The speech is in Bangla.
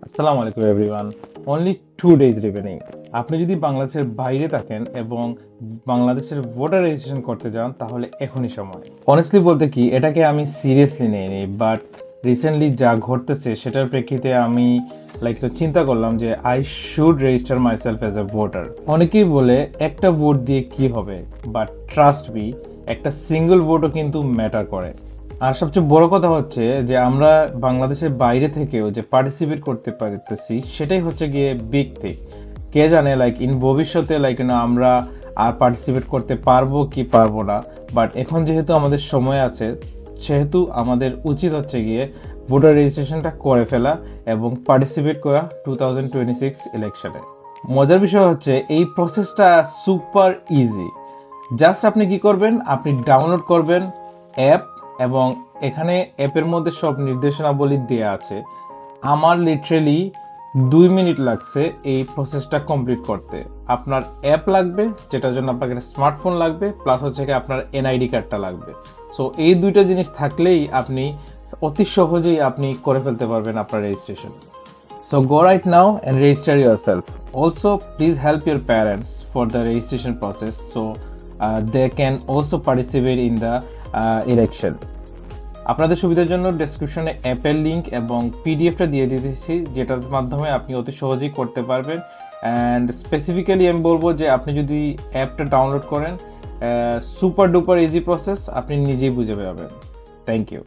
আসসালামু আলাইকুম এভরিওয়ান। Only 2 days remaining. আপনি যদি বাংলাদেশের বাইরে থাকেন এবং বাংলাদেশের ভোটার রেজিস্ট্রেশন করতে যান তাহলে এখনই সময়। অনেস্টলি বলতে কি এটাকে আমি সিরিয়াসলি নেইনি, বাট রিসেন্টলি যা ঘটতেছে সেটার প্রেক্ষিতে আমি চিন্তা করলাম যে I should register myself as a voter. অনেকেই বলে একটা ভোট দিয়ে কি হবে, বাট ট্রাস্ট মি, একটা সিঙ্গেল ভোটও কিন্তু ম্যাটার করে। আর সবচেয়ে বড় কথা হচ্ছে যে আমরা বাংলাদেশের বাইরে থেকেও যে পার্টিসিপেট করতে পারতেছি সেটাই হচ্ছে গিয়ে বিগ থিং। কে জানে ইন ভবিষ্যতে আমরা আর পার্টিসিপেট করতে পারবো কি পারবো না, বাট এখন যেহেতু আমাদের সময় আছে সেহেতু আমাদের উচিত হচ্ছে গিয়ে ভোটার রেজিস্ট্রেশনটা করে ফেলা এবং পার্টিসিপেট করা 2026 ইলেকশনে। মজার বিষয় হচ্ছে এই প্রসেসটা সুপার ইজি। জাস্ট আপনি কি করবেন, আপনি ডাউনলোড করবেন অ্যাপ এবং এখানে অ্যাপের মধ্যে সব নির্দেশনাবলী দেওয়া আছে। আমার লিটারেলি 2 মিনিট লাগছে এই প্রসেসটা কমপ্লিট করতে। আপনার অ্যাপ লাগবে, যেটার জন্য আপনাকে একটা স্মার্টফোন লাগবে, প্লাস হচ্ছে কি আপনার এনআইডি কার্ডটা লাগবে। সো এই দুইটা জিনিস থাকলেই আপনি অতি সহজেই আপনি করে ফেলতে পারবেন আপনার registration. So go right now and register yourself. Also, please help your parents for the registration process so they can also participate in the election. আপনাদের সুবিধার জন্য ডেসক্রিপশনে অ্যাপের লিঙ্ক এবং পিডিএফটা দিয়ে দিতেছি, যেটার মাধ্যমে আপনি অতি সহজেই করতে পারবেন। অ্যান্ড স্পেসিফিক্যালি আমি বলবো যে আপনি যদি অ্যাপটা ডাউনলোড করেন, সুপার ডুপার ইজি প্রসেস, আপনি নিজেই বুঝে পাবেন। Thank you.